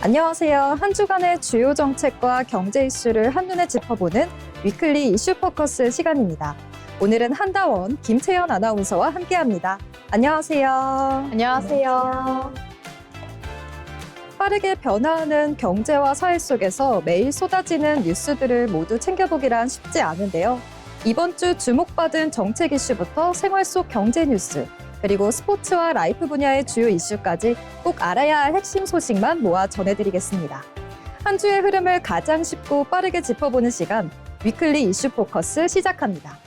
안녕하세요. 한 주간의 주요 정책과 경제 이슈를 한눈에 짚어보는 위클리 이슈 포커스 시간입니다. 오늘은 한다원 김채연 아나운서와 함께합니다. 안녕하세요. 안녕하세요. 빠르게 변화하는 경제와 사회 속에서 매일 쏟아지는 뉴스들을 모두 챙겨보기란 쉽지 않은데요. 이번 주 주목받은 정책 이슈부터 생활 속 경제 뉴스, 그리고 스포츠와 라이프 분야의 주요 이슈까지 꼭 알아야 할 핵심 소식만 모아 전해드리겠습니다. 한 주의 흐름을 가장 쉽고 빠르게 짚어보는 시간, 위클리 이슈 포커스 시작합니다.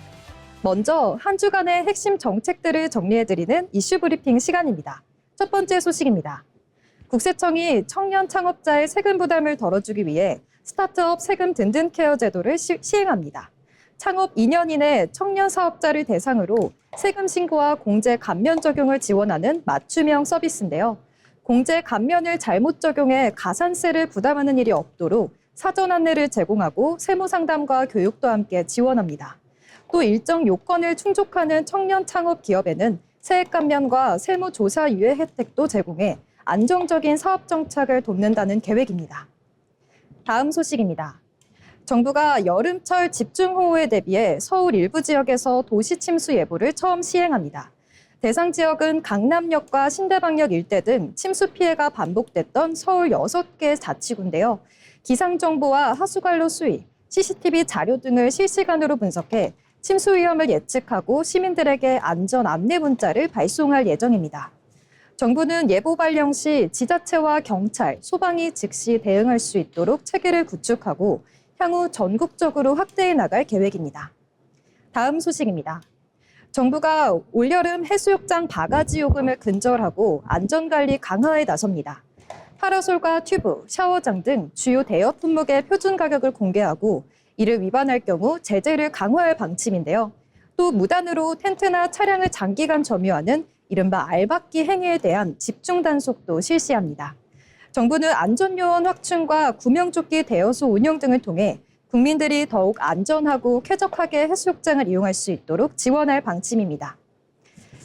먼저 한 주간의 핵심 정책들을 정리해드리는 이슈 브리핑 시간입니다. 첫 번째 소식입니다. 국세청이 청년 창업자의 세금 부담을 덜어주기 위해 스타트업 세금 든든 케어 제도를 시행합니다. 창업 2년 이내 청년 사업자를 대상으로 세금 신고와 공제 감면 적용을 지원하는 맞춤형 서비스인데요. 공제 감면을 잘못 적용해 가산세를 부담하는 일이 없도록 사전 안내를 제공하고 세무 상담과 교육도 함께 지원합니다. 또 일정 요건을 충족하는 청년 창업 기업에는 세액 감면과 세무 조사 유예 혜택도 제공해 안정적인 사업 정착을 돕는다는 계획입니다. 다음 소식입니다. 정부가 여름철 집중호우에 대비해 서울 일부 지역에서 도시 침수 예보를 처음 시행합니다. 대상 지역은 강남역과 신대방역 일대 등 침수 피해가 반복됐던 서울 6개 자치구인데요. 기상정보와 하수관로 수위, CCTV 자료 등을 실시간으로 분석해 침수 위험을 예측하고 시민들에게 안전 안내 문자를 발송할 예정입니다. 정부는 예보 발령 시 지자체와 경찰, 소방이 즉시 대응할 수 있도록 체계를 구축하고 향후 전국적으로 확대해 나갈 계획입니다. 다음 소식입니다. 정부가 올여름 해수욕장 바가지 요금을 근절하고 안전관리 강화에 나섭니다. 파라솔과 튜브, 샤워장 등 주요 대여 품목의 표준 가격을 공개하고 이를 위반할 경우 제재를 강화할 방침인데요. 또 무단으로 텐트나 차량을 장기간 점유하는 이른바 알박기 행위에 대한 집중 단속도 실시합니다. 정부는 안전요원 확충과 구명조끼 대여소 운영 등을 통해 국민들이 더욱 안전하고 쾌적하게 해수욕장을 이용할 수 있도록 지원할 방침입니다.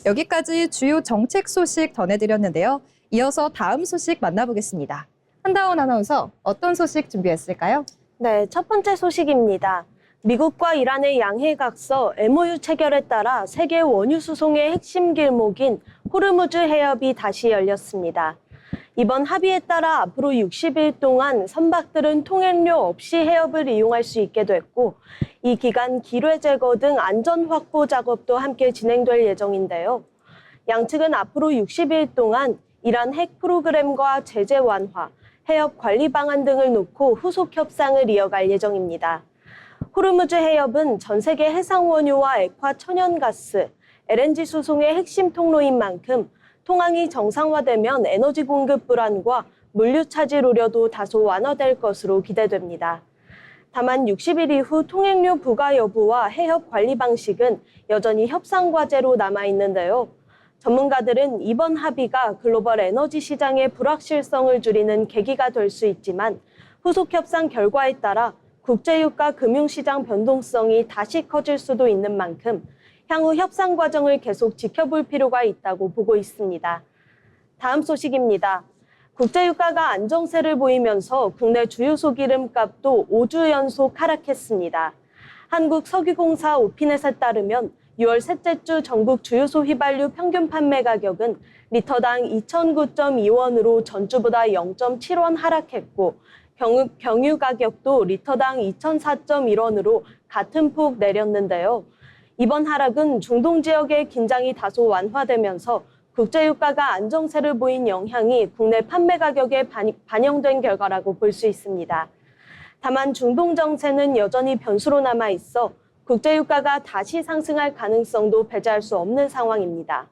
여기까지 주요 정책 소식 전해드렸는데요. 이어서 다음 소식 만나보겠습니다. 한다원 아나운서, 어떤 소식 준비했을까요? 네, 첫 번째 소식입니다. 미국과 이란의 양해각서 MOU 체결에 따라 세계 원유 수송의 핵심 길목인 호르무즈 해협이 다시 열렸습니다. 이번 합의에 따라 앞으로 60일 동안 선박들은 통행료 없이 해협을 이용할 수 있게 됐고, 이 기간 기뢰 제거 등 안전 확보 작업도 함께 진행될 예정인데요. 양측은 앞으로 60일 동안 이란 핵 프로그램과 제재 완화, 해협 관리 방안 등을 놓고 후속 협상을 이어갈 예정입니다. 호르무즈 해협은 전 세계 해상 원유와 액화 천연가스, LNG 수송의 핵심 통로인 만큼 통항이 정상화되면 에너지 공급 불안과 물류 차질 우려도 다소 완화될 것으로 기대됩니다. 다만 60일 이후 통행료 부과 여부와 해협 관리 방식은 여전히 협상 과제로 남아있는데요. 전문가들은 이번 합의가 글로벌 에너지 시장의 불확실성을 줄이는 계기가 될 수 있지만 후속 협상 결과에 따라 국제유가 금융시장 변동성이 다시 커질 수도 있는 만큼 향후 협상 과정을 계속 지켜볼 필요가 있다고 보고 있습니다. 다음 소식입니다. 국제유가가 안정세를 보이면서 국내 주유소 기름값도 5주 연속 하락했습니다. 한국석유공사 오피넷에 따르면 6월 셋째 주 전국 주유소 휘발유 평균 판매 가격은 리터당 2,009.2원으로 전주보다 0.7원 하락했고 경유 가격도 리터당 2,004.1원으로 같은 폭 내렸는데요. 이번 하락은 중동 지역의 긴장이 다소 완화되면서 국제유가가 안정세를 보인 영향이 국내 판매 가격에 반영된 결과라고 볼 수 있습니다. 다만 중동 정세는 여전히 변수로 남아있어 국제유가가 다시 상승할 가능성도 배제할 수 없는 상황입니다.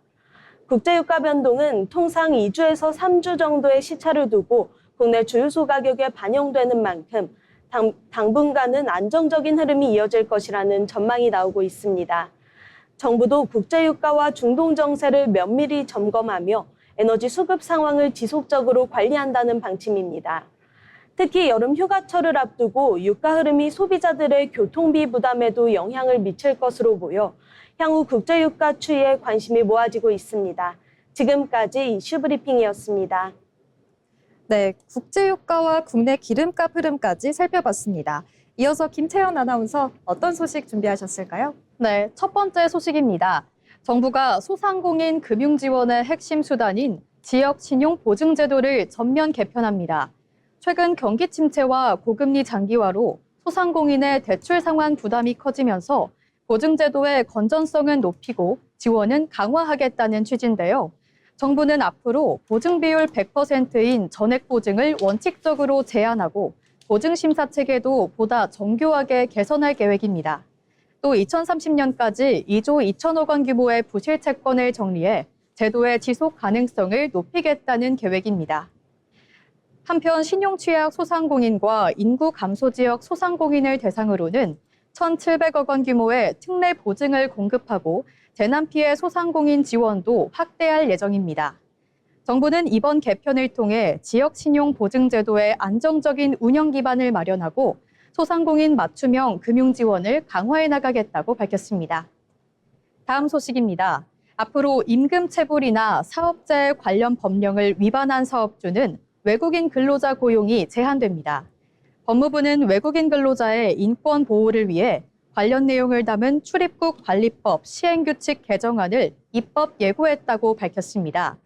국제유가 변동은 통상 2주에서 3주 정도의 시차를 두고 국내 주유소 가격에 반영되는 만큼 당분간은 안정적인 흐름이 이어질 것이라는 전망이 나오고 있습니다. 정부도 국제유가와 중동 정세를 면밀히 점검하며 에너지 수급 상황을 지속적으로 관리한다는 방침입니다. 특히 여름 휴가철을 앞두고 유가 흐름이 소비자들의 교통비 부담에도 영향을 미칠 것으로 보여 향후 국제유가 추이에 관심이 모아지고 있습니다. 지금까지 이슈 브리핑이었습니다. 네, 국제유가와 국내 기름값 흐름까지 살펴봤습니다. 이어서 김채연 아나운서 어떤 소식 준비하셨을까요? 네, 첫 번째 소식입니다. 정부가 소상공인 금융 지원의 핵심 수단인 지역 신용 보증 제도를 전면 개편합니다. 최근 경기 침체와 고금리 장기화로 소상공인의 대출 상환 부담이 커지면서 보증 제도의 건전성은 높이고 지원은 강화하겠다는 취지인데요. 정부는 앞으로 보증 비율 100%인 전액 보증을 원칙적으로 제한하고 보증 심사 체계도 보다 정교하게 개선할 계획입니다. 또 2030년까지 2조 2천억 원 규모의 부실 채권을 정리해 제도의 지속 가능성을 높이겠다는 계획입니다. 한편 신용 취약 소상공인과 인구 감소 지역 소상공인을 대상으로는 1,700억 원 규모의 특례 보증을 공급하고 재난 피해 소상공인 지원도 확대할 예정입니다. 정부는 이번 개편을 통해 지역 신용 보증 제도의 안정적인 운영 기반을 마련하고 소상공인 맞춤형 금융 지원을 강화해 나가겠다고 밝혔습니다. 다음 소식입니다. 앞으로 임금 체불이나 사업자에 관련 법령을 위반한 사업주는 외국인 근로자 고용이 제한됩니다. 법무부는 외국인 근로자의 인권 보호를 위해 관련 내용을 담은 출입국 관리법 시행규칙 개정안을 입법 예고했다고 밝혔습니다.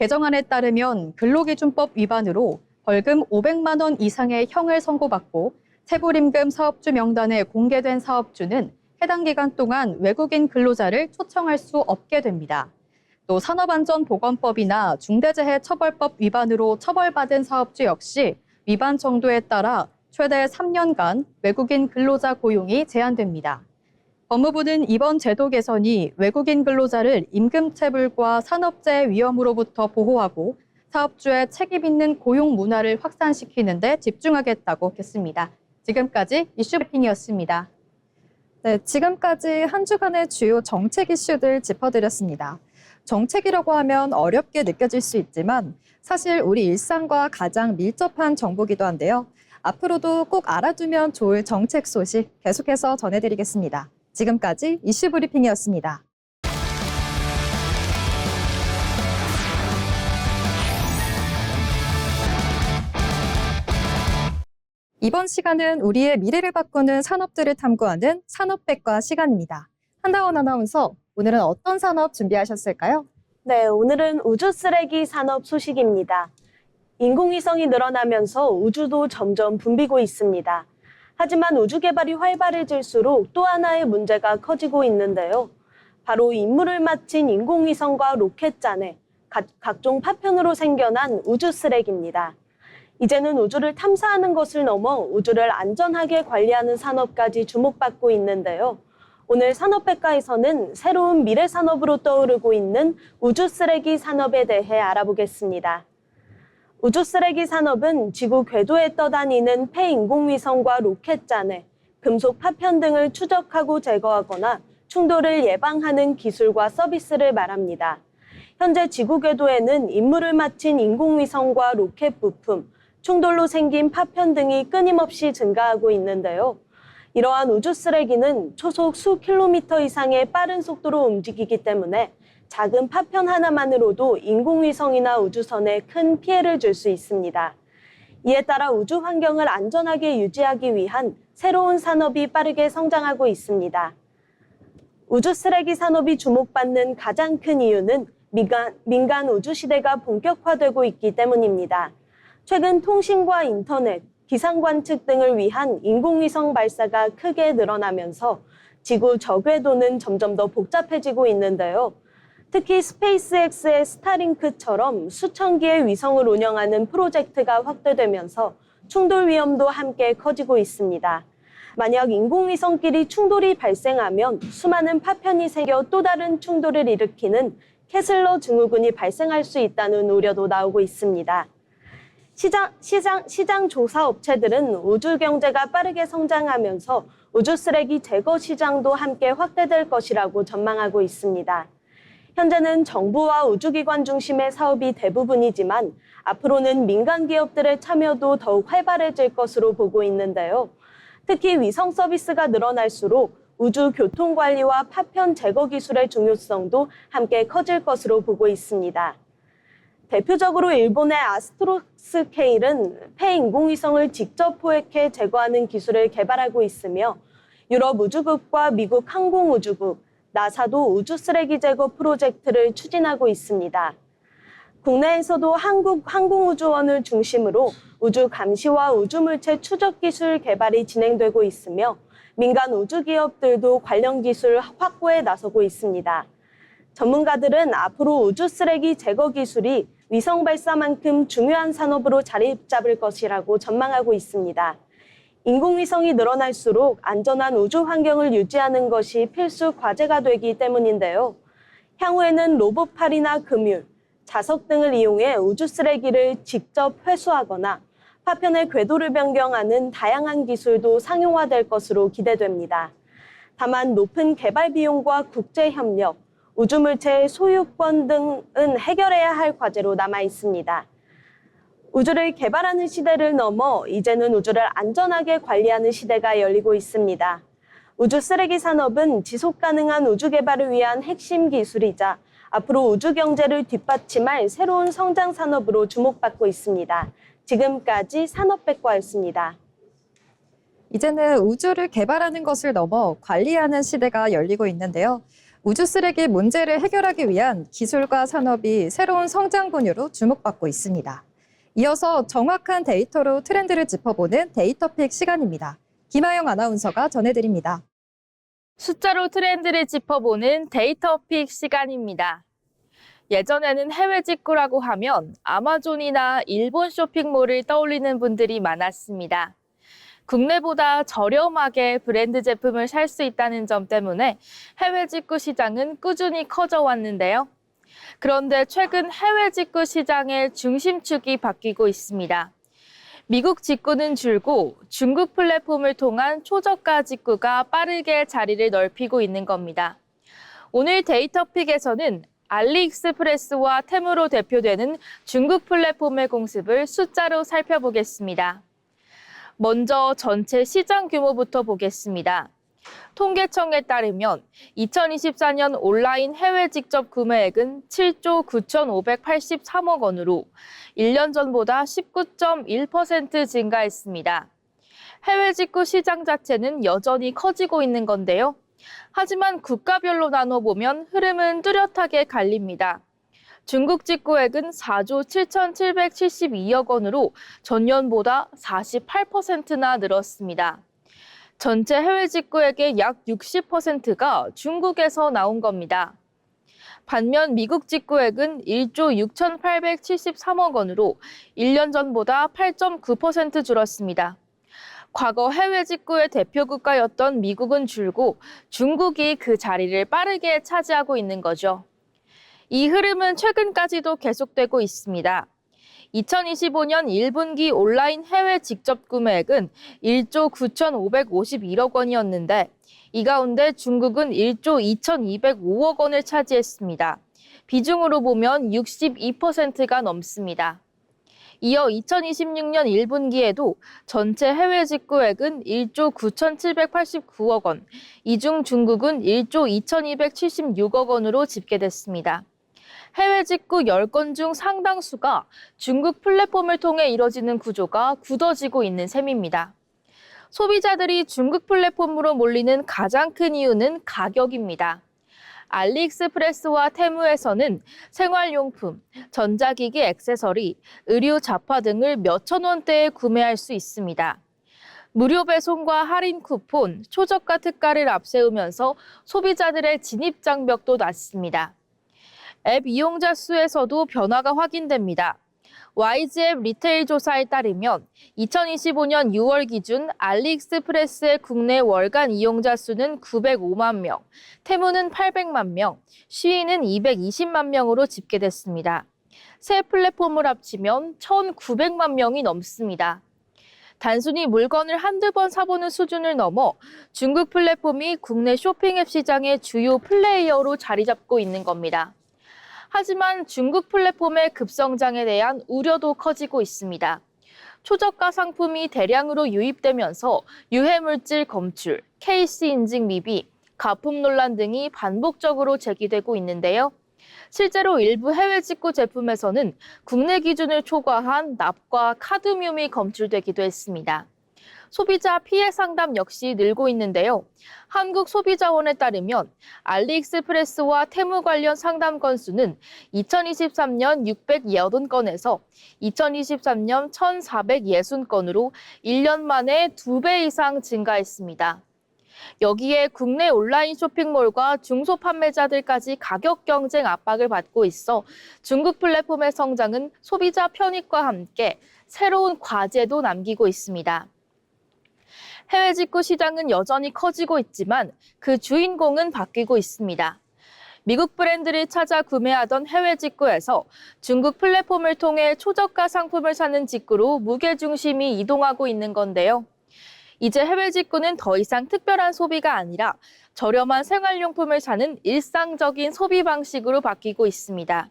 개정안에 따르면 근로기준법 위반으로 벌금 500만 원 이상의 형을 선고받고 체불임금 사업주 명단에 공개된 사업주는 해당 기간 동안 외국인 근로자를 초청할 수 없게 됩니다. 또 산업안전보건법이나 중대재해처벌법 위반으로 처벌받은 사업주 역시 위반 정도에 따라 최대 3년간 외국인 근로자 고용이 제한됩니다. 법무부는 이번 제도 개선이 외국인 근로자를 임금체불과 산업재해 위험으로부터 보호하고 사업주의 책임 있는 고용 문화를 확산시키는 데 집중하겠다고 했습니다. 지금까지 이슈 브리핑이었습니다. 네, 지금까지 한 주간의 주요 정책 이슈들 짚어드렸습니다. 정책이라고 하면 어렵게 느껴질 수 있지만 사실 우리 일상과 가장 밀접한 정보기도 한데요. 앞으로도 꼭 알아두면 좋을 정책 소식 계속해서 전해드리겠습니다. 지금까지 이슈 브리핑이었습니다. 이번 시간은 우리의 미래를 바꾸는 산업들을 탐구하는 산업백과 시간입니다. 한다원 아나운서, 오늘은 어떤 산업 준비하셨을까요? 네, 오늘은 우주 쓰레기 산업 소식입니다. 인공위성이 늘어나면서 우주도 점점 붐비고 있습니다. 하지만 우주 개발이 활발해질수록 또 하나의 문제가 커지고 있는데요. 바로 임무를 마친 인공위성과 로켓잔에 각종 파편으로 생겨난 우주 쓰레기입니다. 이제는 우주를 탐사하는 것을 넘어 우주를 안전하게 관리하는 산업까지 주목받고 있는데요. 오늘 산업백과에서는 새로운 미래 산업으로 떠오르고 있는 우주 쓰레기 산업에 대해 알아보겠습니다. 우주 쓰레기 산업은 지구 궤도에 떠다니는 폐인공위성과 로켓잔에 금속 파편 등을 추적하고 제거하거나 충돌을 예방하는 기술과 서비스를 말합니다. 현재 지구 궤도에는 임무를 마친 인공위성과 로켓 부품, 충돌로 생긴 파편 등이 끊임없이 증가하고 있는데요. 이러한 우주 쓰레기는 초속 수 킬로미터 이상의 빠른 속도로 움직이기 때문에 작은 파편 하나만으로도 인공위성이나 우주선에 큰 피해를 줄 수 있습니다. 이에 따라 우주 환경을 안전하게 유지하기 위한 새로운 산업이 빠르게 성장하고 있습니다. 우주 쓰레기 산업이 주목받는 가장 큰 이유는 민간 우주 시대가 본격화되고 있기 때문입니다. 최근 통신과 인터넷, 기상 관측 등을 위한 인공위성 발사가 크게 늘어나면서 지구 저궤도는 점점 더 복잡해지고 있는데요. 특히 스페이스X의 스타링크처럼 수천 개의 위성을 운영하는 프로젝트가 확대되면서 충돌 위험도 함께 커지고 있습니다. 만약 인공위성끼리 충돌이 발생하면 수많은 파편이 생겨 또 다른 충돌을 일으키는 캐슬러 증후군이 발생할 수 있다는 우려도 나오고 있습니다. 시장 조사 업체들은 우주 경제가 빠르게 성장하면서 우주 쓰레기 제거 시장도 함께 확대될 것이라고 전망하고 있습니다. 현재는 정부와 우주기관 중심의 사업이 대부분이지만 앞으로는 민간 기업들의 참여도 더욱 활발해질 것으로 보고 있는데요. 특히 위성 서비스가 늘어날수록 우주 교통 관리와 파편 제거 기술의 중요성도 함께 커질 것으로 보고 있습니다. 대표적으로 일본의 아스트로스 K는 폐 인공위성을 직접 포획해 제거하는 기술을 개발하고 있으며 유럽 우주국과 미국 항공우주국, 나사도 우주 쓰레기 제거 프로젝트를 추진하고 있습니다. 국내에서도 한국 항공우주원을 중심으로 우주 감시와 우주물체 추적 기술 개발이 진행되고 있으며 민간 우주기업들도 관련 기술 확보에 나서고 있습니다. 전문가들은 앞으로 우주 쓰레기 제거 기술이 위성 발사만큼 중요한 산업으로 자리 잡을 것이라고 전망하고 있습니다. 인공위성이 늘어날수록 안전한 우주 환경을 유지하는 것이 필수 과제가 되기 때문인데요. 향후에는 로봇팔이나 그물, 자석 등을 이용해 우주 쓰레기를 직접 회수하거나 파편의 궤도를 변경하는 다양한 기술도 상용화될 것으로 기대됩니다. 다만 높은 개발 비용과 국제 협력, 우주물체의 소유권 등은 해결해야 할 과제로 남아 있습니다. 우주를 개발하는 시대를 넘어 이제는 우주를 안전하게 관리하는 시대가 열리고 있습니다. 우주 쓰레기 산업은 지속 가능한 우주 개발을 위한 핵심 기술이자 앞으로 우주 경제를 뒷받침할 새로운 성장 산업으로 주목받고 있습니다. 지금까지 산업백과였습니다. 이제는 우주를 개발하는 것을 넘어 관리하는 시대가 열리고 있는데요. 우주 쓰레기 문제를 해결하기 위한 기술과 산업이 새로운 성장 분야로 주목받고 있습니다. 이어서 정확한 데이터로 트렌드를 짚어보는 데이터픽 시간입니다. 김하영 아나운서가 전해드립니다. 숫자로 트렌드를 짚어보는 데이터픽 시간입니다. 예전에는 해외 직구라고 하면 아마존이나 일본 쇼핑몰을 떠올리는 분들이 많았습니다. 국내보다 저렴하게 브랜드 제품을 살 수 있다는 점 때문에 해외 직구 시장은 꾸준히 커져 왔는데요. 그런데 최근 해외 직구 시장의 중심축이 바뀌고 있습니다. 미국 직구는 줄고 중국 플랫폼을 통한 초저가 직구가 빠르게 자리를 넓히고 있는 겁니다. 오늘 데이터픽에서는 알리익스프레스와 테무로 대표되는 중국 플랫폼의 공습을 숫자로 살펴보겠습니다. 먼저 전체 시장 규모부터 보겠습니다. 통계청에 따르면 2024년 온라인 해외 직접 구매액은 7조 9,583억 원으로 1년 전보다 19.1% 증가했습니다. 해외 직구 시장 자체는 여전히 커지고 있는 건데요. 하지만 국가별로 나눠보면 흐름은 뚜렷하게 갈립니다. 중국 직구액은 4조 7,772억 원으로 전년보다 48%나 늘었습니다. 전체 해외 직구액의 약 60%가 중국에서 나온 겁니다. 반면 미국 직구액은 1조 6,873억 원으로 1년 전보다 8.9% 줄었습니다. 과거 해외 직구의 대표 국가였던 미국은 줄고 중국이 그 자리를 빠르게 차지하고 있는 거죠. 이 흐름은 최근까지도 계속되고 있습니다. 2025년 1분기 온라인 해외 직접 구매액은 1조 9,551억 원이었는데 이 가운데 중국은 1조 2,205억 원을 차지했습니다. 비중으로 보면 62%가 넘습니다. 이어 2026년 1분기에도 전체 해외 직구액은 1조 9,789억 원, 이 중 중국은 1조 2,276억 원으로 집계됐습니다. 해외 직구 10건 중 상당수가 중국 플랫폼을 통해 이뤄지는 구조가 굳어지고 있는 셈입니다. 소비자들이 중국 플랫폼으로 몰리는 가장 큰 이유는 가격입니다. 알리익스프레스와 테무에서는 생활용품, 전자기기 액세서리, 의류 잡화 등을 몇천 원대에 구매할 수 있습니다. 무료 배송과 할인 쿠폰, 초저가 특가를 앞세우면서 소비자들의 진입 장벽도 낮습니다. 앱 이용자 수에서도 변화가 확인됩니다. YG앱 리테일 조사에 따르면 2025년 6월 기준 알리익스프레스의 국내 월간 이용자 수는 905만 명, 테무는 800만 명, 쉬인은 220만 명으로 집계됐습니다. 세 플랫폼을 합치면 1,900만 명이 넘습니다. 단순히 물건을 한두 번 사보는 수준을 넘어 중국 플랫폼이 국내 쇼핑 앱 시장의 주요 플레이어로 자리 잡고 있는 겁니다. 하지만 중국 플랫폼의 급성장에 대한 우려도 커지고 있습니다. 초저가 상품이 대량으로 유입되면서 유해물질 검출, KC 인증 미비, 가품 논란 등이 반복적으로 제기되고 있는데요. 실제로 일부 해외 직구 제품에서는 국내 기준을 초과한 납과 카드뮴이 검출되기도 했습니다. 소비자 피해 상담 역시 늘고 있는데요. 한국소비자원에 따르면 알리익스프레스와 테무 관련 상담 건수는 2023년 680건에서 2023년 1,460건으로 1년 만에 2배 이상 증가했습니다. 여기에 국내 온라인 쇼핑몰과 중소판매자들까지 가격 경쟁 압박을 받고 있어 중국 플랫폼의 성장은 소비자 편익과 함께 새로운 과제도 남기고 있습니다. 해외 직구 시장은 여전히 커지고 있지만 그 주인공은 바뀌고 있습니다. 미국 브랜드를 찾아 구매하던 해외 직구에서 중국 플랫폼을 통해 초저가 상품을 사는 직구로 무게중심이 이동하고 있는 건데요. 이제 해외 직구는 더 이상 특별한 소비가 아니라 저렴한 생활용품을 사는 일상적인 소비 방식으로 바뀌고 있습니다.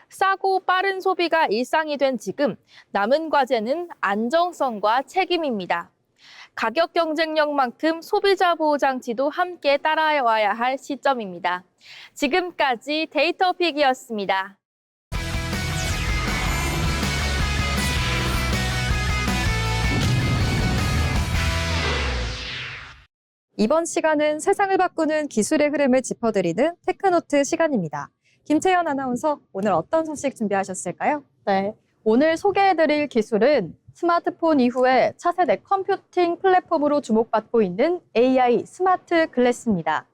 싸고 빠른 소비가 일상이 된 지금 남은 과제는 안정성과 책임입니다. 가격 경쟁력만큼 소비자 보호 장치도 함께 따라와야 할 시점입니다. 지금까지 데이터픽이었습니다. 이번 시간은 세상을 바꾸는 기술의 흐름을 짚어드리는 테크노트 시간입니다. 김채연 아나운서, 오늘 어떤 소식 준비하셨을까요? 네, 오늘 소개해드릴 기술은 스마트폰 이후에 차세대 컴퓨팅 플랫폼으로 주목받고 있는 AI 스마트 글래스입니다.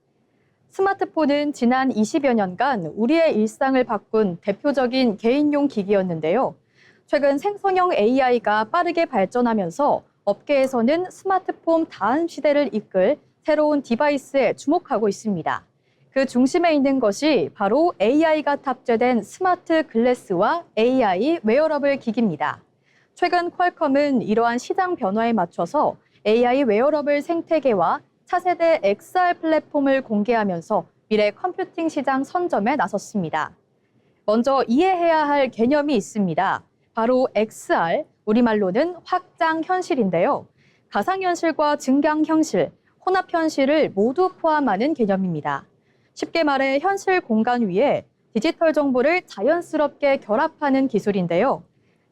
스마트폰은 지난 20여 년간 우리의 일상을 바꾼 대표적인 개인용 기기였는데요. 최근 생성형 AI가 빠르게 발전하면서 업계에서는 스마트폰 다음 시대를 이끌 새로운 디바이스에 주목하고 있습니다. 그 중심에 있는 것이 바로 AI가 탑재된 스마트 글래스와 AI 웨어러블 기기입니다. 최근 퀄컴은 이러한 시장 변화에 맞춰서 AI 웨어러블 생태계와 차세대 XR 플랫폼을 공개하면서 미래 컴퓨팅 시장 선점에 나섰습니다. 먼저 이해해야 할 개념이 있습니다. 바로 XR, 우리말로는 확장 현실인데요. 가상현실과 증강현실, 혼합현실을 모두 포함하는 개념입니다. 쉽게 말해 현실 공간 위에 디지털 정보를 자연스럽게 결합하는 기술인데요.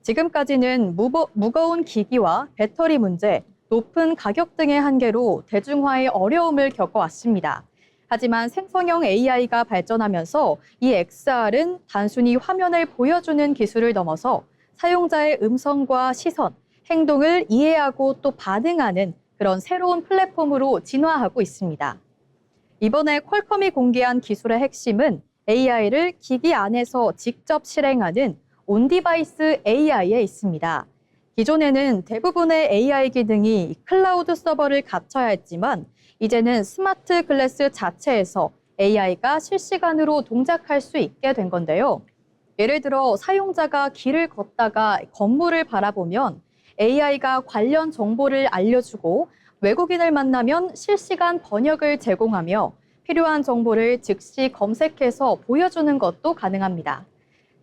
지금까지는 무거운 기기와 배터리 문제, 높은 가격 등의 한계로 대중화의 어려움을 겪어왔습니다. 하지만 생성형 AI가 발전하면서 이 XR은 단순히 화면을 보여주는 기술을 넘어서 사용자의 음성과 시선, 행동을 이해하고 또 반응하는 그런 새로운 플랫폼으로 진화하고 있습니다. 이번에 퀄컴이 공개한 기술의 핵심은 AI를 기기 안에서 직접 실행하는 온디바이스 AI에 있습니다. 기존에는 대부분의 AI 기능이 클라우드 서버를 갖춰야 했지만 이제는 스마트 글래스 자체에서 AI가 실시간으로 동작할 수 있게 된 건데요. 예를 들어 사용자가 길을 걷다가 건물을 바라보면 AI가 관련 정보를 알려주고 외국인을 만나면 실시간 번역을 제공하며 필요한 정보를 즉시 검색해서 보여주는 것도 가능합니다.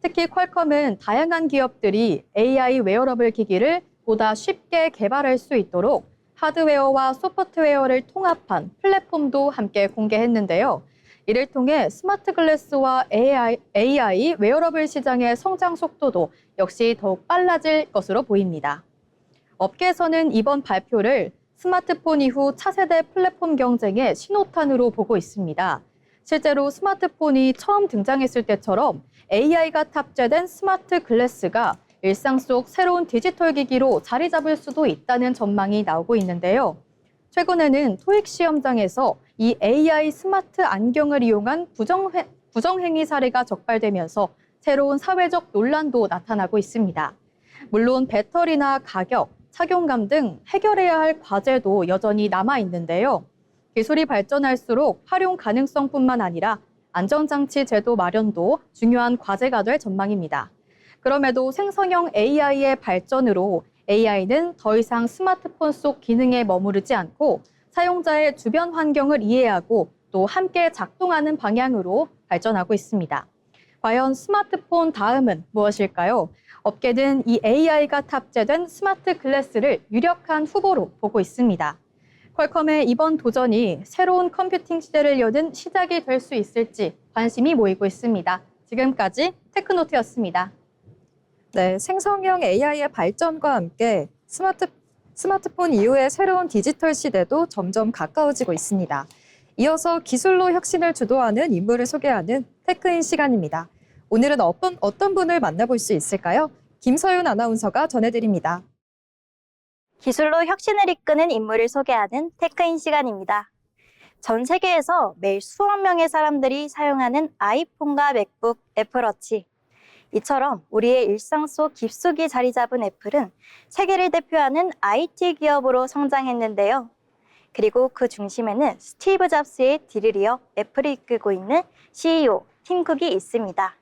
특히 퀄컴은 다양한 기업들이 AI 웨어러블 기기를 보다 쉽게 개발할 수 있도록 하드웨어와 소프트웨어를 통합한 플랫폼도 함께 공개했는데요. 이를 통해 스마트 글래스와 AI 웨어러블 시장의 성장 속도도 역시 더욱 빨라질 것으로 보입니다. 업계에서는 이번 발표를 스마트폰 이후 차세대 플랫폼 경쟁의 신호탄으로 보고 있습니다. 실제로 스마트폰이 처음 등장했을 때처럼 AI가 탑재된 스마트 글래스가 일상 속 새로운 디지털 기기로 자리 잡을 수도 있다는 전망이 나오고 있는데요. 최근에는 토익 시험장에서 이 AI 스마트 안경을 이용한 부정행위 사례가 적발되면서 새로운 사회적 논란도 나타나고 있습니다. 물론 배터리나 가격, 착용감 등 해결해야 할 과제도 여전히 남아있는데요. 기술이 발전할수록 활용 가능성뿐만 아니라 안전장치 제도 마련도 중요한 과제가 될 전망입니다. 그럼에도 생성형 AI의 발전으로 AI는 더 이상 스마트폰 속 기능에 머무르지 않고 사용자의 주변 환경을 이해하고 또 함께 작동하는 방향으로 발전하고 있습니다. 과연 스마트폰 다음은 무엇일까요? 업계는 이 AI가 탑재된 스마트 글래스를 유력한 후보로 보고 있습니다. 퀄컴의 이번 도전이 새로운 컴퓨팅 시대를 여는 시작이 될 수 있을지 관심이 모이고 있습니다. 지금까지 테크노트였습니다. 네, 생성형 AI의 발전과 함께 스마트폰 이후의 새로운 디지털 시대도 점점 가까워지고 있습니다. 이어서 기술로 혁신을 주도하는 인물을 소개하는 테크인 시간입니다. 오늘은 어떤 분을 만나볼 수 있을까요? 김서윤 아나운서가 전해드립니다. 기술로 혁신을 이끄는 인물을 소개하는 테크인 시간입니다. 전 세계에서 매일 수억 명의 사람들이 사용하는 아이폰과 맥북, 애플워치. 이처럼 우리의 일상 속 깊숙이 자리 잡은 애플은 세계를 대표하는 IT 기업으로 성장했는데요. 그리고 그 중심에는 스티브 잡스의 뒤를 이어 애플을 이끌고 있는 CEO 팀 쿡이 있습니다.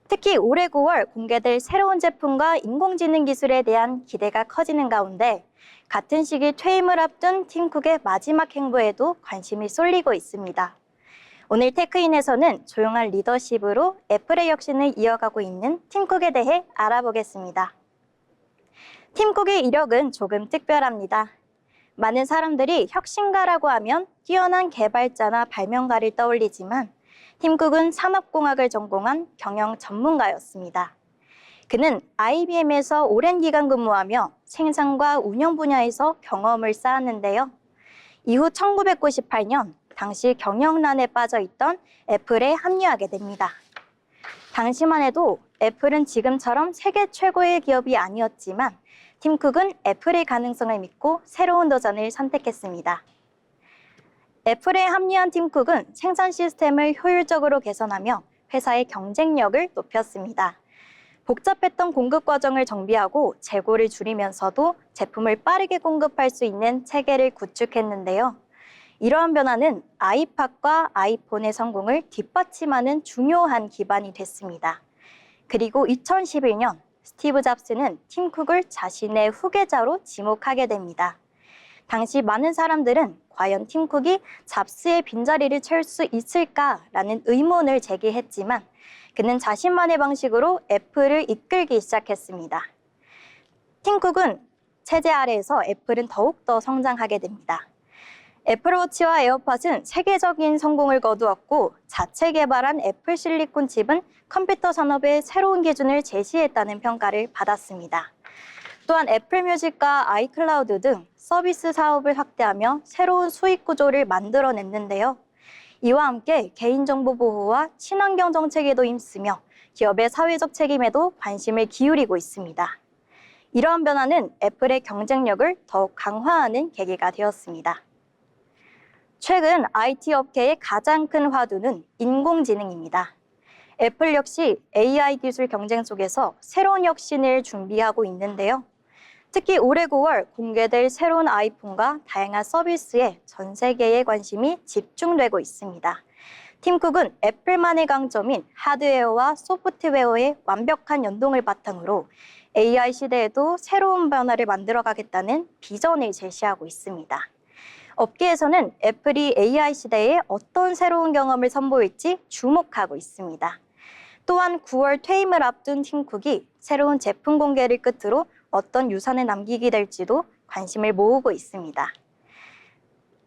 특히 올해 9월 공개될 새로운 제품과 인공지능 기술에 대한 기대가 커지는 가운데 같은 시기 퇴임을 앞둔 팀 쿡의 마지막 행보에도 관심이 쏠리고 있습니다. 오늘 테크인에서는 조용한 리더십으로 애플의 혁신을 이어가고 있는 팀 쿡에 대해 알아보겠습니다. 팀 쿡의 이력은 조금 특별합니다. 많은 사람들이 혁신가라고 하면 뛰어난 개발자나 발명가를 떠올리지만 팀 쿡은 산업공학을 전공한 경영 전문가였습니다. 그는 IBM에서 오랜 기간 근무하며 생산과 운영 분야에서 경험을 쌓았는데요. 이후 1998년 당시 경영난에 빠져 있던 애플에 합류하게 됩니다. 당시만 해도 애플은 지금처럼 세계 최고의 기업이 아니었지만 팀 쿡은 애플의 가능성을 믿고 새로운 도전을 선택했습니다. 애플에 합류한 팀 쿡은 생산 시스템을 효율적으로 개선하며 회사의 경쟁력을 높였습니다. 복잡했던 공급 과정을 정비하고 재고를 줄이면서도 제품을 빠르게 공급할 수 있는 체계를 구축했는데요. 이러한 변화는 아이팟과 아이폰의 성공을 뒷받침하는 중요한 기반이 됐습니다. 그리고 2011년 스티브 잡스는 팀 쿡을 자신의 후계자로 지목하게 됩니다. 당시 많은 사람들은 과연 팀 쿡이 잡스의 빈자리를 채울 수 있을까라는 의문을 제기했지만 그는 자신만의 방식으로 애플을 이끌기 시작했습니다. 팀 쿡은 체제 아래에서 애플은 더욱더 성장하게 됩니다. 애플워치와 에어팟은 세계적인 성공을 거두었고 자체 개발한 애플 실리콘 칩은 컴퓨터 산업의 새로운 기준을 제시했다는 평가를 받았습니다. 또한 애플 뮤직과 아이클라우드 등 서비스 사업을 확대하며 새로운 수익 구조를 만들어냈는데요. 이와 함께 개인정보 보호와 친환경 정책에도 힘쓰며 기업의 사회적 책임에도 관심을 기울이고 있습니다. 이러한 변화는 애플의 경쟁력을 더욱 강화하는 계기가 되었습니다. 최근 IT 업계의 가장 큰 화두는 인공지능입니다. 애플 역시 AI 기술 경쟁 속에서 새로운 혁신을 준비하고 있는데요. 특히 올해 9월 공개될 새로운 아이폰과 다양한 서비스에 전 세계의 관심이 집중되고 있습니다. 팀 쿡은 애플만의 강점인 하드웨어와 소프트웨어의 완벽한 연동을 바탕으로 AI 시대에도 새로운 변화를 만들어가겠다는 비전을 제시하고 있습니다. 업계에서는 애플이 AI 시대에 어떤 새로운 경험을 선보일지 주목하고 있습니다. 또한 9월 퇴임을 앞둔 팀 쿡이 새로운 제품 공개를 끝으로 어떤 유산을 남기게 될지도 관심을 모으고 있습니다.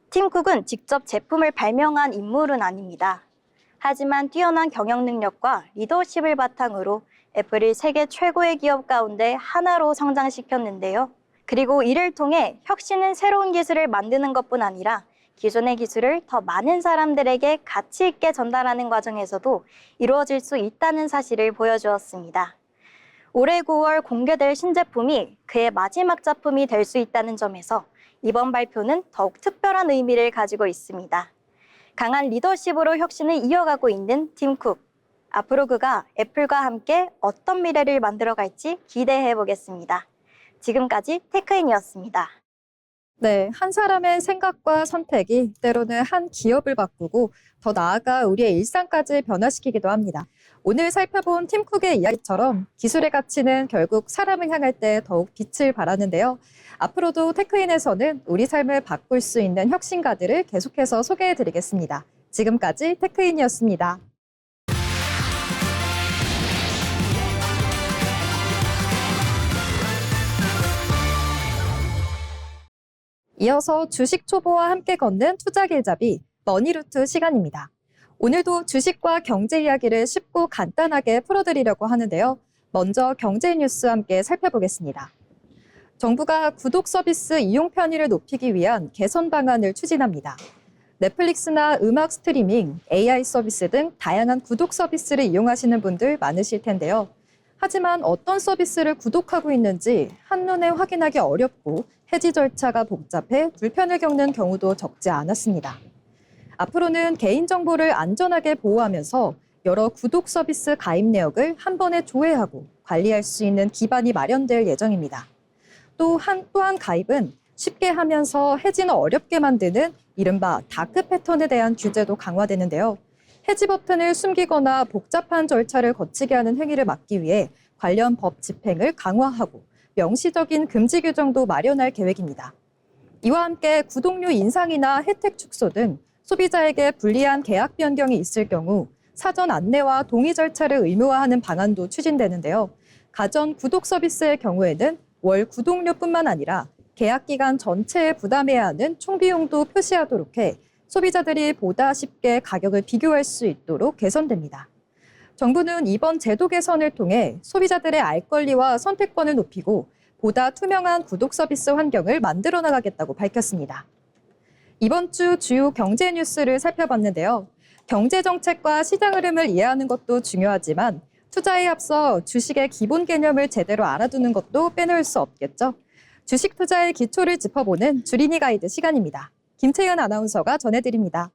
팀 쿡은 직접 제품을 발명한 인물은 아닙니다. 하지만 뛰어난 경영 능력과 리더십을 바탕으로 애플을 세계 최고의 기업 가운데 하나로 성장시켰는데요. 그리고 이를 통해 혁신은 새로운 기술을 만드는 것뿐 아니라 기존의 기술을 더 많은 사람들에게 가치 있게 전달하는 과정에서도 이루어질 수 있다는 사실을 보여주었습니다. 올해 9월 공개될 신제품이 그의 마지막 작품이 될 수 있다는 점에서 이번 발표는 더욱 특별한 의미를 가지고 있습니다. 강한 리더십으로 혁신을 이어가고 있는 팀 쿡. 앞으로 그가 애플과 함께 어떤 미래를 만들어갈지 기대해 보겠습니다. 지금까지 테크인이었습니다. 네, 한 사람의 생각과 선택이 때로는 한 기업을 바꾸고 더 나아가 우리의 일상까지 변화시키기도 합니다. 오늘 살펴본 팀 쿡의 이야기처럼 기술의 가치는 결국 사람을 향할 때 더욱 빛을 발하는데요. 앞으로도 테크인에서는 우리 삶을 바꿀 수 있는 혁신가들을 계속해서 소개해드리겠습니다. 지금까지 테크인이었습니다. 이어서 주식 초보와 함께 걷는 투자 길잡이 머니루트 시간입니다. 오늘도 주식과 경제 이야기를 쉽고 간단하게 풀어드리려고 하는데요. 먼저 경제 뉴스 함께 살펴보겠습니다. 정부가 구독 서비스 이용 편의를 높이기 위한 개선 방안을 추진합니다. 넷플릭스나 음악 스트리밍, AI 서비스 등 다양한 구독 서비스를 이용하시는 분들 많으실 텐데요. 하지만 어떤 서비스를 구독하고 있는지 한눈에 확인하기 어렵고 해지 절차가 복잡해 불편을 겪는 경우도 적지 않았습니다. 앞으로는 개인정보를 안전하게 보호하면서 여러 구독 서비스 가입 내역을 한 번에 조회하고 관리할 수 있는 기반이 마련될 예정입니다. 또한 가입은 쉽게 하면서 해지는 어렵게 만드는 이른바 다크 패턴에 대한 규제도 강화되는데요. 해지 버튼을 숨기거나 복잡한 절차를 거치게 하는 행위를 막기 위해 관련 법 집행을 강화하고 명시적인 금지 규정도 마련할 계획입니다. 이와 함께 구독료 인상이나 혜택 축소 등 소비자에게 불리한 계약 변경이 있을 경우 사전 안내와 동의 절차를 의무화하는 방안도 추진되는데요. 가전 구독 서비스의 경우에는 월 구독료뿐만 아니라 계약 기간 전체에 부담해야 하는 총비용도 표시하도록 해 소비자들이 보다 쉽게 가격을 비교할 수 있도록 개선됩니다. 정부는 이번 제도 개선을 통해 소비자들의 알 권리와 선택권을 높이고 보다 투명한 구독 서비스 환경을 만들어 나가겠다고 밝혔습니다. 이번 주 주요 경제 뉴스를 살펴봤는데요. 경제 정책과 시장 흐름을 이해하는 것도 중요하지만 투자에 앞서 주식의 기본 개념을 제대로 알아두는 것도 빼놓을 수 없겠죠. 주식 투자의 기초를 짚어보는 주린이 가이드 시간입니다. 김채연 아나운서가 전해드립니다.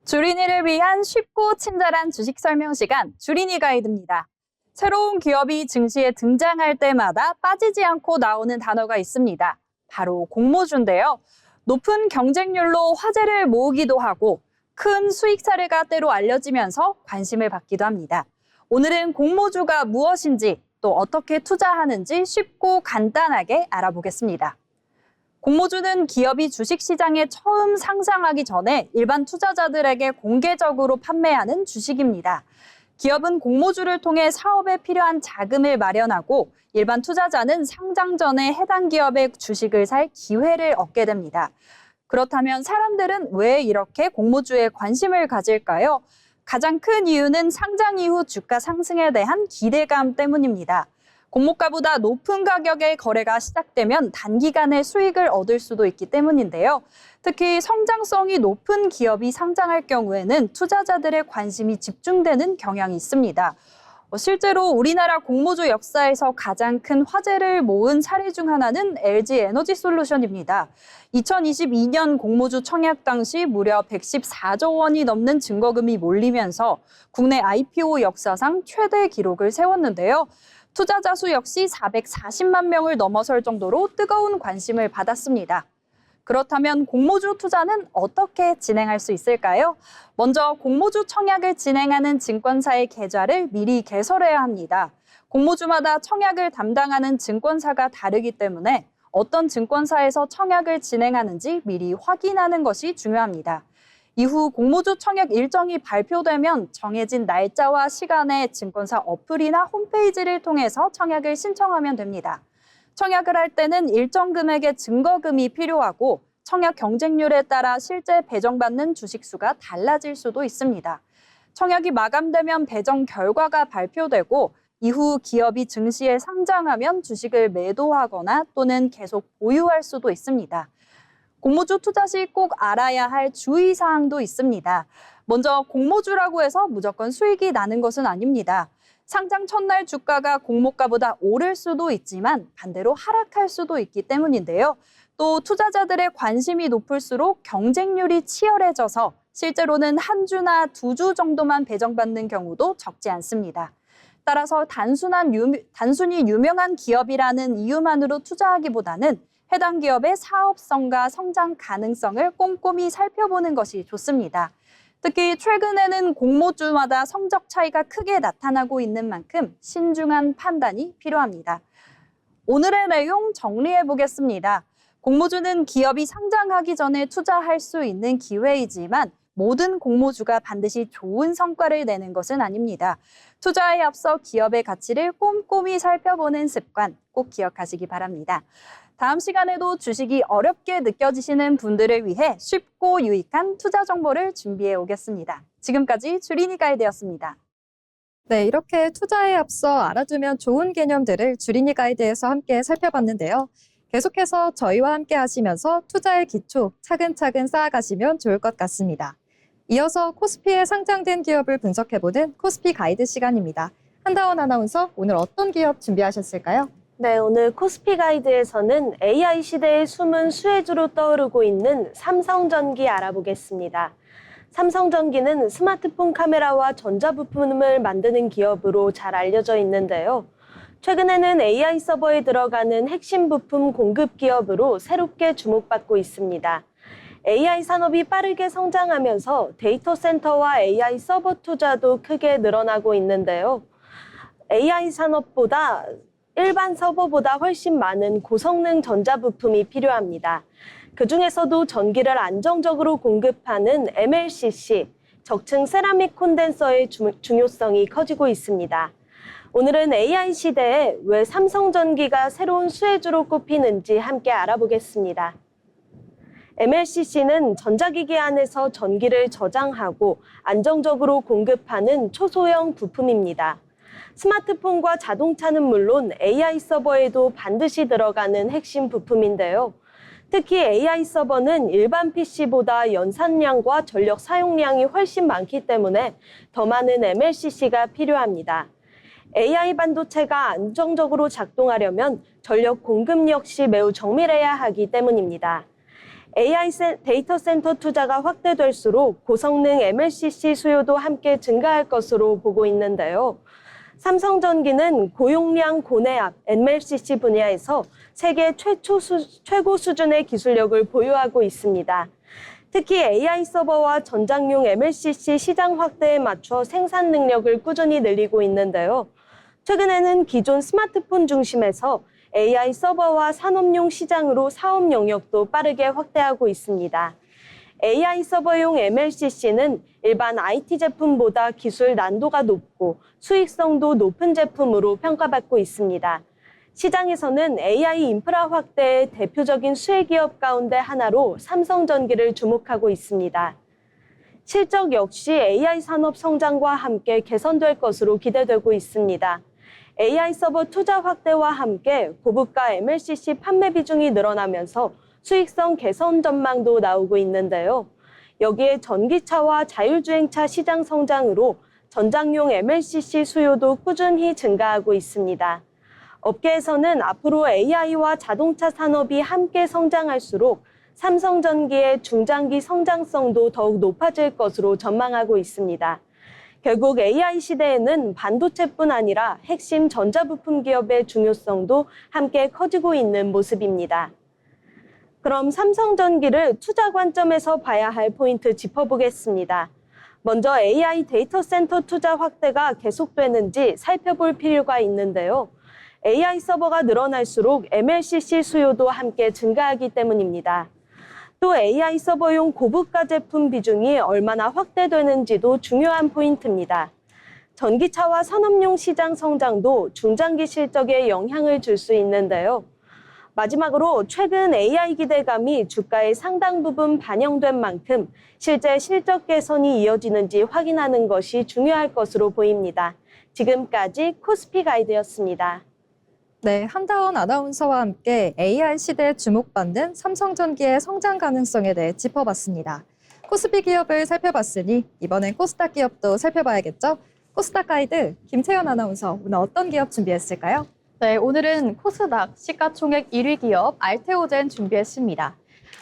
주린이를 위한 쉽고 친절한 주식 설명 시간, 주린이 가이드입니다. 새로운 기업이 증시에 등장할 때마다 빠지지 않고 나오는 단어가 있습니다. 바로 공모주인데요. 높은 경쟁률로 화제를 모으기도 하고 큰 수익 사례가 때로 알려지면서 관심을 받기도 합니다. 오늘은 공모주가 무엇인지 또 어떻게 투자하는지 쉽고 간단하게 알아보겠습니다. 공모주는 기업이 주식시장에 처음 상장하기 전에 일반 투자자들에게 공개적으로 판매하는 주식입니다. 기업은 공모주를 통해 사업에 필요한 자금을 마련하고 일반 투자자는 상장 전에 해당 기업의 주식을 살 기회를 얻게 됩니다. 그렇다면 사람들은 왜 이렇게 공모주에 관심을 가질까요? 가장 큰 이유는 상장 이후 주가 상승에 대한 기대감 때문입니다. 공모가보다 높은 가격의 거래가 시작되면 단기간에 수익을 얻을 수도 있기 때문인데요. 특히 성장성이 높은 기업이 상장할 경우에는 투자자들의 관심이 집중되는 경향이 있습니다. 실제로 우리나라 공모주 역사에서 가장 큰 화제를 모은 사례 중 하나는 LG 에너지솔루션입니다. 2022년 공모주 청약 당시 무려 114조 원이 넘는 증거금이 몰리면서 국내 IPO 역사상 최대 기록을 세웠는데요. 투자자 수 역시 440만 명을 넘어설 정도로 뜨거운 관심을 받았습니다. 그렇다면 공모주 투자는 어떻게 진행할 수 있을까요? 먼저 공모주 청약을 진행하는 증권사의 계좌를 미리 개설해야 합니다. 공모주마다 청약을 담당하는 증권사가 다르기 때문에 어떤 증권사에서 청약을 진행하는지 미리 확인하는 것이 중요합니다. 이후 공모주 청약 일정이 발표되면 정해진 날짜와 시간에 증권사 어플이나 홈페이지를 통해서 청약을 신청하면 됩니다. 청약을 할 때는 일정 금액의 증거금이 필요하고 청약 경쟁률에 따라 실제 배정받는 주식 수가 달라질 수도 있습니다. 청약이 마감되면 배정 결과가 발표되고 이후 기업이 증시에 상장하면 주식을 매도하거나 또는 계속 보유할 수도 있습니다. 공모주 투자 시 꼭 알아야 할 주의사항도 있습니다. 먼저 공모주라고 해서 무조건 수익이 나는 것은 아닙니다. 상장 첫날 주가가 공모가보다 오를 수도 있지만 반대로 하락할 수도 있기 때문인데요. 또 투자자들의 관심이 높을수록 경쟁률이 치열해져서 실제로는 한 주나 두 주 정도만 배정받는 경우도 적지 않습니다. 따라서 단순히 유명한 기업이라는 이유만으로 투자하기보다는 해당 기업의 사업성과 성장 가능성을 꼼꼼히 살펴보는 것이 좋습니다. 특히 최근에는 공모주마다 성적 차이가 크게 나타나고 있는 만큼 신중한 판단이 필요합니다. 오늘의 내용 정리해 보겠습니다. 공모주는 기업이 상장하기 전에 투자할 수 있는 기회이지만 모든 공모주가 반드시 좋은 성과를 내는 것은 아닙니다. 투자에 앞서 기업의 가치를 꼼꼼히 살펴보는 습관 꼭 기억하시기 바랍니다. 다음 시간에도 주식이 어렵게 느껴지시는 분들을 위해 쉽고 유익한 투자 정보를 준비해 오겠습니다. 지금까지 주린이 가이드였습니다. 네, 이렇게 투자에 앞서 알아두면 좋은 개념들을 주린이 가이드에서 함께 살펴봤는데요. 계속해서 저희와 함께 하시면서 투자의 기초 차근차근 쌓아가시면 좋을 것 같습니다. 이어서 코스피에 상장된 기업을 분석해보는 코스피 가이드 시간입니다. 한다원 아나운서, 오늘 어떤 기업 준비하셨을까요? 네, 오늘 코스피 가이드에서는 AI 시대의 숨은 수혜주로 떠오르고 있는 삼성전기 알아보겠습니다. 삼성전기는 스마트폰 카메라와 전자부품을 만드는 기업으로 잘 알려져 있는데요. 최근에는 AI 서버에 들어가는 핵심 부품 공급 기업으로 새롭게 주목받고 있습니다. AI 산업이 빠르게 성장하면서 데이터 센터와 AI 서버 투자도 크게 늘어나고 있는데요. AI 산업보다 일반 서버보다 훨씬 많은 고성능 전자부품이 필요합니다. 그중에서도 전기를 안정적으로 공급하는 MLCC, 적층 세라믹 콘덴서의 중요성이 커지고 있습니다. 오늘은 AI 시대에 왜 삼성전기가 새로운 수혜주로 꼽히는지 함께 알아보겠습니다. MLCC는 전자기기 안에서 전기를 저장하고 안정적으로 공급하는 초소형 부품입니다. 스마트폰과 자동차는 물론 AI 서버에도 반드시 들어가는 핵심 부품인데요. 특히 AI 서버는 일반 PC보다 연산량과 전력 사용량이 훨씬 많기 때문에 더 많은 MLCC가 필요합니다. AI 반도체가 안정적으로 작동하려면 전력 공급 역시 매우 정밀해야 하기 때문입니다. AI 데이터 센터 투자가 확대될수록 고성능 MLCC 수요도 함께 증가할 것으로 보고 있는데요. 삼성전기는 고용량 고내압 MLCC 분야에서 세계 최고 수준의 기술력을 보유하고 있습니다. 특히 AI 서버와 전장용 MLCC 시장 확대에 맞춰 생산 능력을 꾸준히 늘리고 있는데요. 최근에는 기존 스마트폰 중심에서 AI 서버와 산업용 시장으로 사업 영역도 빠르게 확대하고 있습니다. AI 서버용 MLCC는 일반 IT 제품보다 기술 난도가 높고 수익성도 높은 제품으로 평가받고 있습니다. 시장에서는 AI 인프라 확대의 대표적인 수혜 기업 가운데 하나로 삼성전기를 주목하고 있습니다. 실적 역시 AI 산업 성장과 함께 개선될 것으로 기대되고 있습니다. AI 서버 투자 확대와 함께 고부가 MLCC 판매 비중이 늘어나면서 수익성 개선 전망도 나오고 있는데요. 여기에 전기차와 자율주행차 시장 성장으로 전장용 MLCC 수요도 꾸준히 증가하고 있습니다. 업계에서는 앞으로 AI와 자동차 산업이 함께 성장할수록 삼성전기의 중장기 성장성도 더욱 높아질 것으로 전망하고 있습니다. 결국 AI 시대에는 반도체뿐 아니라 핵심 전자부품 기업의 중요성도 함께 커지고 있는 모습입니다. 그럼 삼성전기를 투자 관점에서 봐야 할 포인트 짚어보겠습니다. 먼저 AI 데이터 센터 투자 확대가 계속되는지 살펴볼 필요가 있는데요. AI 서버가 늘어날수록 MLCC 수요도 함께 증가하기 때문입니다. 또 AI 서버용 고부가 제품 비중이 얼마나 확대되는지도 중요한 포인트입니다. 전기차와 산업용 시장 성장도 중장기 실적에 영향을 줄 수 있는데요. 마지막으로 최근 AI 기대감이 주가에 상당 부분 반영된 만큼 실제 실적 개선이 이어지는지 확인하는 것이 중요할 것으로 보입니다. 지금까지 코스피 가이드였습니다. 네, 한다원 아나운서와 함께 AI 시대에 주목받는 삼성전기의 성장 가능성에 대해 짚어봤습니다. 코스피 기업을 살펴봤으니 이번엔 코스닥 기업도 살펴봐야겠죠? 코스닥 가이드 김채연 아나운서, 오늘 어떤 기업 준비했을까요? 네, 오늘은 코스닥 시가총액 1위 기업 알테오젠 준비했습니다.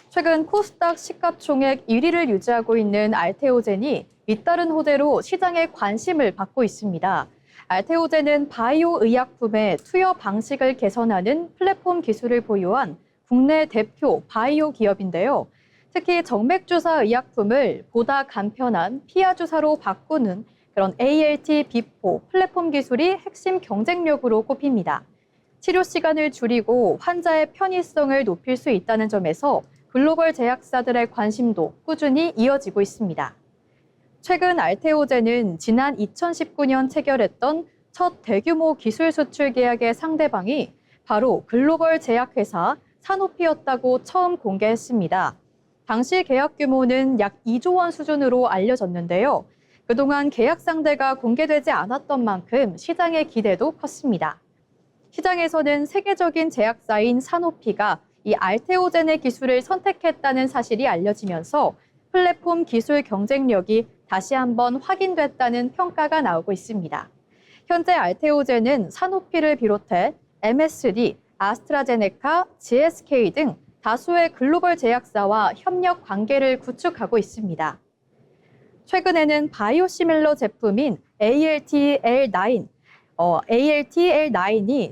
최근 코스닥 시가총액 1위를 유지하고 있는 알테오젠이 잇따른 호재로 시장의 관심을 받고 있습니다. 알테오젠은 바이오 의약품의 투여 방식을 개선하는 플랫폼 기술을 보유한 국내 대표 바이오 기업인데요. 특히 정맥주사 의약품을 보다 간편한 피하 주사로 바꾸는 그런 ALT 비포 플랫폼 기술이 핵심 경쟁력으로 꼽힙니다. 치료 시간을 줄이고 환자의 편의성을 높일 수 있다는 점에서 글로벌 제약사들의 관심도 꾸준히 이어지고 있습니다. 최근 알테오젠은 지난 2019년 체결했던 첫 대규모 기술 수출 계약의 상대방이 바로 글로벌 제약회사 산호피였다고 처음 공개했습니다. 당시 계약 규모는 약 2조 원 수준으로 알려졌는데요. 그동안 계약 상대가 공개되지 않았던 만큼 시장의 기대도 컸습니다. 시장에서는 세계적인 제약사인 산호피가 이 알테오젠의 기술을 선택했다는 사실이 알려지면서 플랫폼 기술 경쟁력이 다시 한번 확인됐다는 평가가 나오고 있습니다. 현재 알테오젠은 산호피를 비롯해 MSD, 아스트라제네카, GSK 등 다수의 글로벌 제약사와 협력 관계를 구축하고 있습니다. 최근에는 바이오시밀러 제품인 ALT-L9이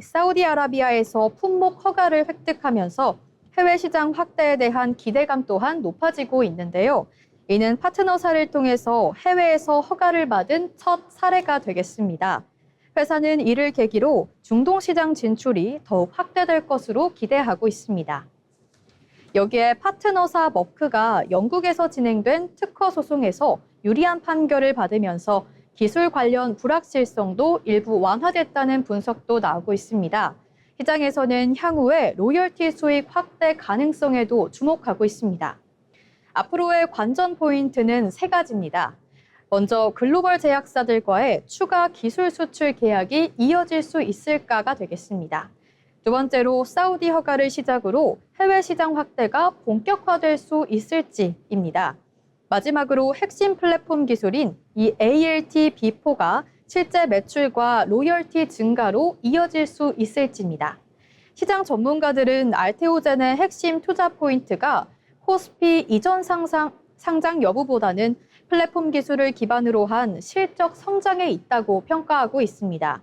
사우디아라비아에서 품목 허가를 획득하면서 해외 시장 확대에 대한 기대감 또한 높아지고 있는데요. 이는 파트너사를 통해서 해외에서 허가를 받은 첫 사례가 되겠습니다. 회사는 이를 계기로 중동 시장 진출이 더욱 확대될 것으로 기대하고 있습니다. 여기에 파트너사 머크가 영국에서 진행된 특허 소송에서 유리한 판결을 받으면서 기술 관련 불확실성도 일부 완화됐다는 분석도 나오고 있습니다. 시장에서는 향후에 로열티 수익 확대 가능성에도 주목하고 있습니다. 앞으로의 관전 포인트는 세 가지입니다. 먼저 글로벌 제약사들과의 추가 기술 수출 계약이 이어질 수 있을까가 되겠습니다. 두 번째로 사우디 허가를 시작으로 해외 시장 확대가 본격화될 수 있을지입니다. 마지막으로 핵심 플랫폼 기술인 이 ALT-B4가 실제 매출과 로열티 증가로 이어질 수 있을지입니다. 시장 전문가들은 알테오젠의 핵심 투자 포인트가 코스피 이전 상장 여부보다는 플랫폼 기술을 기반으로 한 실적 성장에 있다고 평가하고 있습니다.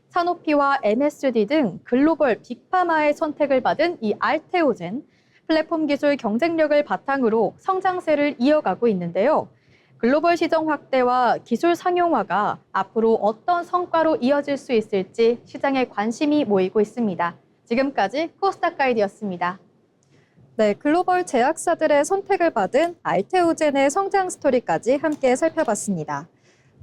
산호피와 MSD 등 글로벌 빅파마의 선택을 받은 이 알테오젠, 플랫폼 기술 경쟁력을 바탕으로 성장세를 이어가고 있는데요. 글로벌 시장 확대와 기술 상용화가 앞으로 어떤 성과로 이어질 수 있을지 시장에 관심이 모이고 있습니다. 지금까지 코스닥 가이드였습니다. 네, 글로벌 제약사들의 선택을 받은 알테오젠의 성장 스토리까지 함께 살펴봤습니다.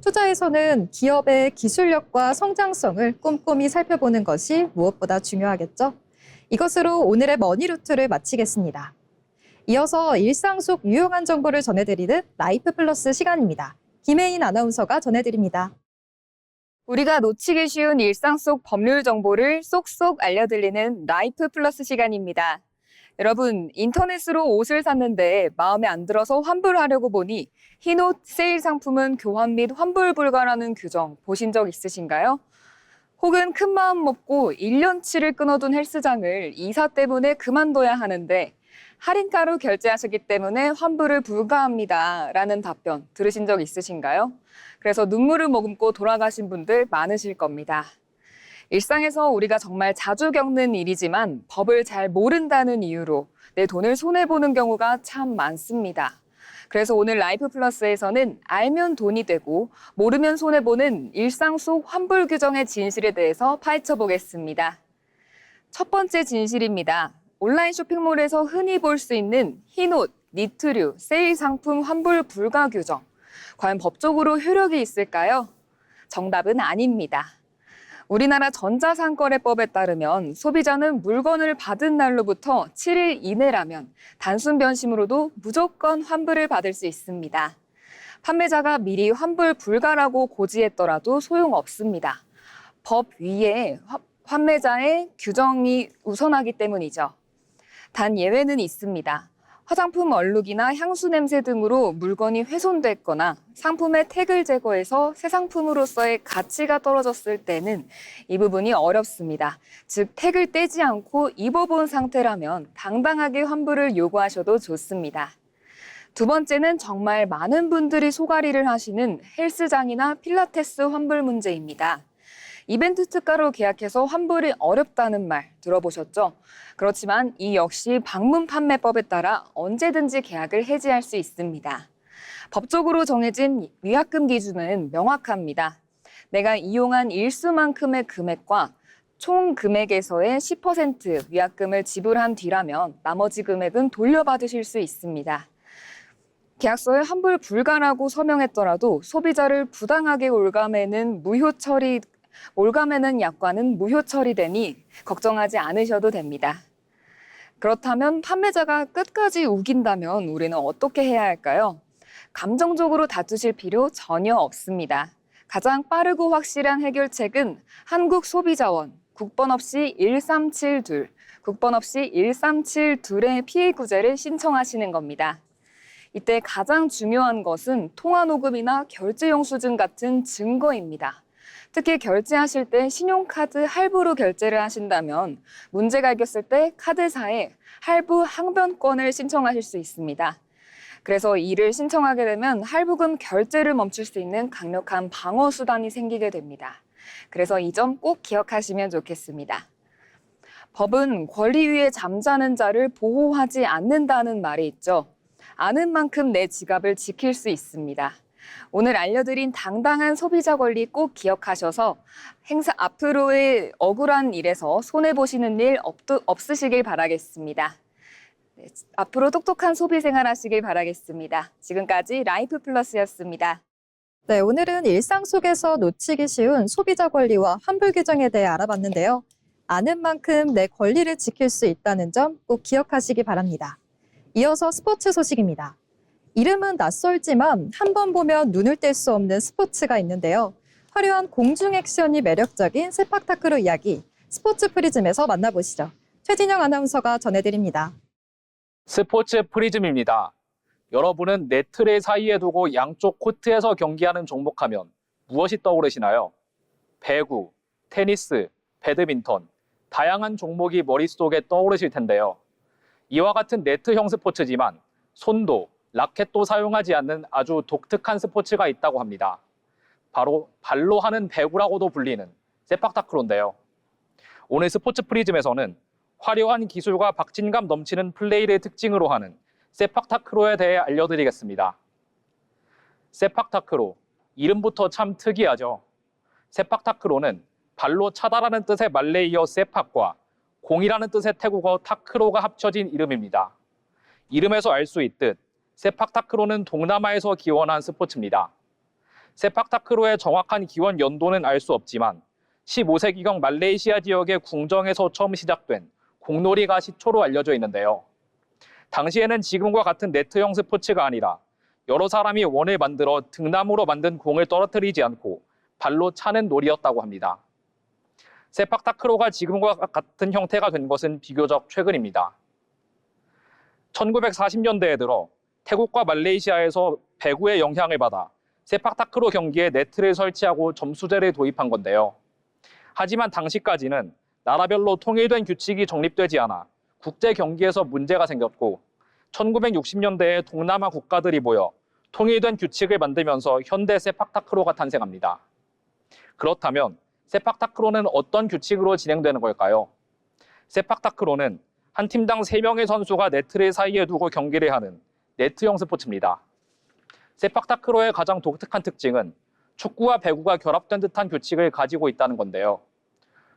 투자에서는 기업의 기술력과 성장성을 꼼꼼히 살펴보는 것이 무엇보다 중요하겠죠? 이것으로 오늘의 머니루트를 마치겠습니다. 이어서 일상 속 유용한 정보를 전해드리는 라이프 플러스 시간입니다. 김혜인 아나운서가 전해드립니다. 우리가 놓치기 쉬운 일상 속 법률 정보를 쏙쏙 알려드리는 라이프 플러스 시간입니다. 여러분, 인터넷으로 옷을 샀는데 마음에 안 들어서 환불하려고 보니 흰옷 세일 상품은 교환 및 환불 불가라는 규정 보신 적 있으신가요? 혹은 큰 마음 먹고 1년치를 끊어둔 헬스장을 이사 때문에 그만둬야 하는데 할인가로 결제하셨기 때문에 환불을 불가합니다 라는 답변 들으신 적 있으신가요? 그래서 눈물을 머금고 돌아가신 분들 많으실 겁니다. 일상에서 우리가 정말 자주 겪는 일이지만 법을 잘 모른다는 이유로 내 돈을 손해보는 경우가 참 많습니다. 그래서 오늘 라이프 플러스에서는 알면 돈이 되고 모르면 손해보는 일상 속 환불 규정의 진실에 대해서 파헤쳐 보겠습니다. 첫 번째 진실입니다. 온라인 쇼핑몰에서 흔히 볼 수 있는 흰옷, 니트류, 세일 상품 환불 불가 규정. 과연 법적으로 효력이 있을까요? 정답은 아닙니다. 우리나라 전자상거래법에 따르면 소비자는 물건을 받은 날로부터 7일 이내라면 단순 변심으로도 무조건 환불을 받을 수 있습니다. 판매자가 미리 환불 불가라고 고지했더라도 소용없습니다. 법 위에 판매자의 규정이 우선하기 때문이죠. 단 예외는 있습니다. 화장품 얼룩이나 향수 냄새 등으로 물건이 훼손됐거나 상품의 태그를 제거해서 새 상품으로서의 가치가 떨어졌을 때는 이 부분이 어렵습니다. 즉 태그를 떼지 않고 입어본 상태라면 당당하게 환불을 요구하셔도 좋습니다. 두 번째는 정말 많은 분들이 소가리를 하시는 헬스장이나 필라테스 환불 문제입니다. 이벤트 특가로 계약해서 환불이 어렵다는 말 들어보셨죠? 그렇지만 이 역시 방문 판매법에 따라 언제든지 계약을 해지할 수 있습니다. 법적으로 정해진 위약금 기준은 명확합니다. 내가 이용한 일수만큼의 금액과 총 금액에서의 10% 위약금을 지불한 뒤라면 나머지 금액은 돌려받으실 수 있습니다. 계약서에 환불 불가라고 서명했더라도 소비자를 부당하게 올가매는 약관은 무효 처리되니 걱정하지 않으셔도 됩니다. 그렇다면 판매자가 끝까지 우긴다면 우리는 어떻게 해야 할까요? 감정적으로 다투실 필요 전혀 없습니다. 가장 빠르고 확실한 해결책은 한국소비자원 국번 없이 1372, 국번 없이 1372의 피해 구제를 신청하시는 겁니다. 이때 가장 중요한 것은 통화녹음이나 결제 영수증 같은 증거입니다. 특히 결제하실 때 신용카드 할부로 결제를 하신다면 문제가 생겼을 때 카드사에 할부 항변권을 신청하실 수 있습니다. 그래서 이를 신청하게 되면 할부금 결제를 멈출 수 있는 강력한 방어 수단이 생기게 됩니다. 그래서 이 점 꼭 기억하시면 좋겠습니다. 법은 권리 위에 잠자는 자를 보호하지 않는다는 말이 있죠. 아는 만큼 내 지갑을 지킬 수 있습니다. 오늘 알려드린 당당한 소비자 권리 꼭 기억하셔서 앞으로의 억울한 일에서 손해보시는 일 없으시길 바라겠습니다. 네, 앞으로 똑똑한 소비 생활 하시길 바라겠습니다. 지금까지 라이프 플러스였습니다. 네, 오늘은 일상 속에서 놓치기 쉬운 소비자 권리와 환불 규정에 대해 알아봤는데요. 아는 만큼 내 권리를 지킬 수 있다는 점 꼭 기억하시기 바랍니다. 이어서 스포츠 소식입니다. 이름은 낯설지만 한 번 보면 눈을 뗄 수 없는 스포츠가 있는데요. 화려한 공중 액션이 매력적인 세팍타크로 이야기, 스포츠 프리즘에서 만나보시죠. 최진영 아나운서가 전해드립니다. 스포츠 프리즘입니다. 여러분은 네트를 사이에 두고 양쪽 코트에서 경기하는 종목하면 무엇이 떠오르시나요? 배구, 테니스, 배드민턴, 다양한 종목이 머릿속에 떠오르실 텐데요. 이와 같은 네트형 스포츠지만 손도, 라켓도 사용하지 않는 아주 독특한 스포츠가 있다고 합니다. 바로 발로 하는 배구라고도 불리는 세팍타크로인데요. 오늘 스포츠 프리즘에서는 화려한 기술과 박진감 넘치는 플레이를 특징으로 하는 세팍타크로에 대해 알려드리겠습니다. 세팍타크로, 이름부터 참 특이하죠. 세팍타크로는 발로 차다라는 뜻의 말레이어 세팍과 공이라는 뜻의 태국어 타크로가 합쳐진 이름입니다. 이름에서 알 수 있듯 세팍타크로는 동남아에서 기원한 스포츠입니다. 세팍타크로의 정확한 기원 연도는 알 수 없지만 15세기경 말레이시아 지역의 궁정에서 처음 시작된 공놀이가 시초로 알려져 있는데요. 당시에는 지금과 같은 네트형 스포츠가 아니라 여러 사람이 원을 만들어 등나무로 만든 공을 떨어뜨리지 않고 발로 차는 놀이였다고 합니다. 세팍타크로가 지금과 같은 형태가 된 것은 비교적 최근입니다. 1940년대에 들어 태국과 말레이시아에서 배구의 영향을 받아 세팍타크로 경기에 네트를 설치하고 점수제를 도입한 건데요. 하지만 당시까지는 나라별로 통일된 규칙이 정립되지 않아 국제 경기에서 문제가 생겼고 1960년대에 동남아 국가들이 모여 통일된 규칙을 만들면서 현대 세팍타크로가 탄생합니다. 그렇다면 세팍타크로는 어떤 규칙으로 진행되는 걸까요? 세팍타크로는 한 팀당 3명의 선수가 네트를 사이에 두고 경기를 하는 네트형 스포츠입니다. 세팍타크로의 가장 독특한 특징은 축구와 배구가 결합된 듯한 규칙을 가지고 있다는 건데요.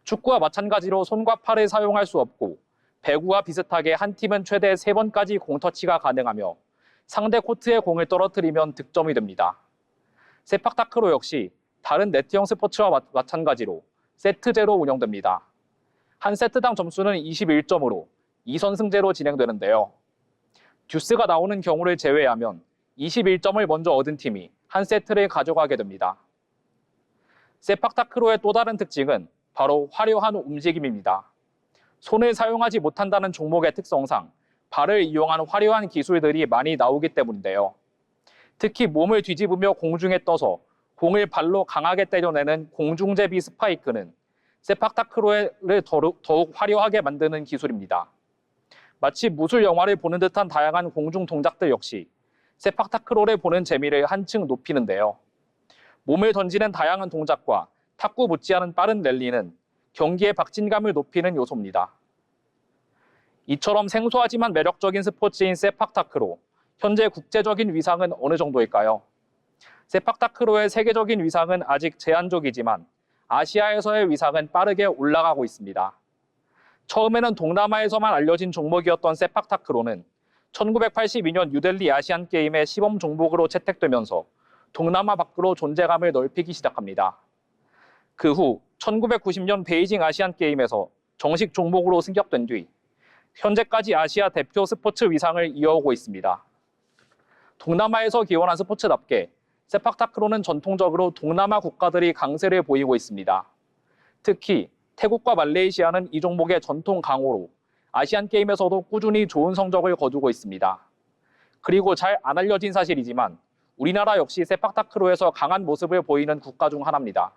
축구와 마찬가지로 손과 팔을 사용할 수 없고 배구와 비슷하게 한 팀은 최대 3번까지 공터치가 가능하며 상대 코트에 공을 떨어뜨리면 득점이 됩니다. 세팍타크로 역시 다른 네트형 스포츠와 마찬가지로 세트제로 운영됩니다. 한 세트당 점수는 21점으로 2선승제로 진행되는데요. 듀스가 나오는 경우를 제외하면 21점을 먼저 얻은 팀이 한 세트를 가져가게 됩니다. 세팍타크로의 또 다른 특징은 바로 화려한 움직임입니다. 손을 사용하지 못한다는 종목의 특성상 발을 이용한 화려한 기술들이 많이 나오기 때문인데요. 특히 몸을 뒤집으며 공중에 떠서 공을 발로 강하게 때려내는 공중제비 스파이크는 세팍타크로를 더욱 화려하게 만드는 기술입니다. 마치 무술 영화를 보는 듯한 다양한 공중 동작들 역시 세팍타크로를 보는 재미를 한층 높이는데요. 몸을 던지는 다양한 동작과 탁구 못지않은 빠른 랠리는 경기의 박진감을 높이는 요소입니다. 이처럼 생소하지만 매력적인 스포츠인 세팍타크로, 현재 국제적인 위상은 어느 정도일까요? 세팍타크로의 세계적인 위상은 아직 제한적이지만 아시아에서의 위상은 빠르게 올라가고 있습니다. 처음에는 동남아에서만 알려진 종목이었던 세팍타크로는 1982년 뉴델리 아시안게임의 시범 종목으로 채택되면서 동남아 밖으로 존재감을 넓히기 시작합니다. 그 후 1990년 베이징 아시안게임에서 정식 종목으로 승격된 뒤 현재까지 아시아 대표 스포츠 위상을 이어오고 있습니다. 동남아에서 기원한 스포츠답게 세팍타크로는 전통적으로 동남아 국가들이 강세를 보이고 있습니다. 특히 태국과 말레이시아는 이 종목의 전통 강호로 아시안게임에서도 꾸준히 좋은 성적을 거두고 있습니다. 그리고 잘 안 알려진 사실이지만 우리나라 역시 세팍타크로에서 강한 모습을 보이는 국가 중 하나입니다.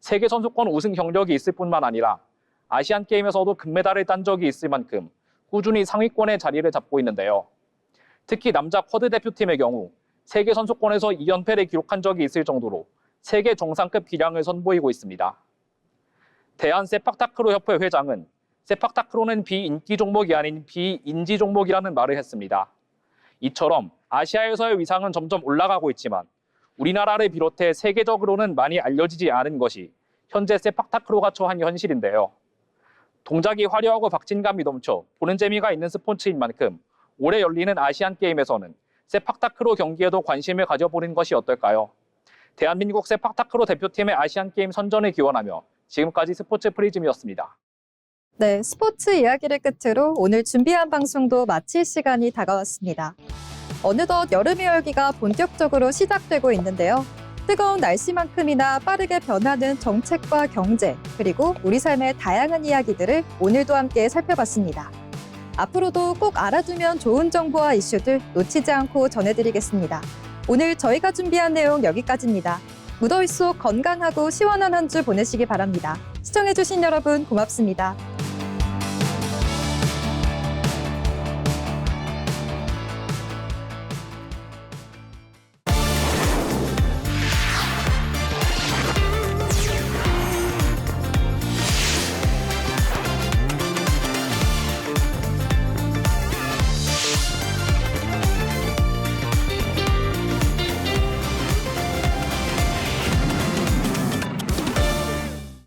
세계선수권 우승 경력이 있을 뿐만 아니라 아시안게임에서도 금메달을 딴 적이 있을 만큼 꾸준히 상위권의 자리를 잡고 있는데요. 특히 남자 쿼드 대표팀의 경우 세계선수권에서 2연패를 기록한 적이 있을 정도로 세계 정상급 기량을 선보이고 있습니다. 대한세팍타크로협회 회장은 세팍타크로는 비인기 종목이 아닌 비인지 종목이라는 말을 했습니다. 이처럼 아시아에서의 위상은 점점 올라가고 있지만 우리나라를 비롯해 세계적으로는 많이 알려지지 않은 것이 현재 세팍타크로가 처한 현실인데요. 동작이 화려하고 박진감이 넘쳐 보는 재미가 있는 스포츠인 만큼 올해 열리는 아시안게임에서는 세팍타크로 경기에도 관심을 가져보는 것이 어떨까요? 대한민국 세팍타크로 대표팀의 아시안게임 선전을 기원하며 지금까지 스포츠 프리즘이었습니다. 네, 스포츠 이야기를 끝으로 오늘 준비한 방송도 마칠 시간이 다가왔습니다. 어느덧 여름의 열기가 본격적으로 시작되고 있는데요. 뜨거운 날씨만큼이나 빠르게 변하는 정책과 경제, 그리고 우리 삶의 다양한 이야기들을 오늘도 함께 살펴봤습니다. 앞으로도 꼭 알아두면 좋은 정보와 이슈들 놓치지 않고 전해드리겠습니다. 오늘 저희가 준비한 내용 여기까지입니다. 무더위 속 건강하고 시원한 한 주 보내시기 바랍니다. 시청해주신 여러분 고맙습니다.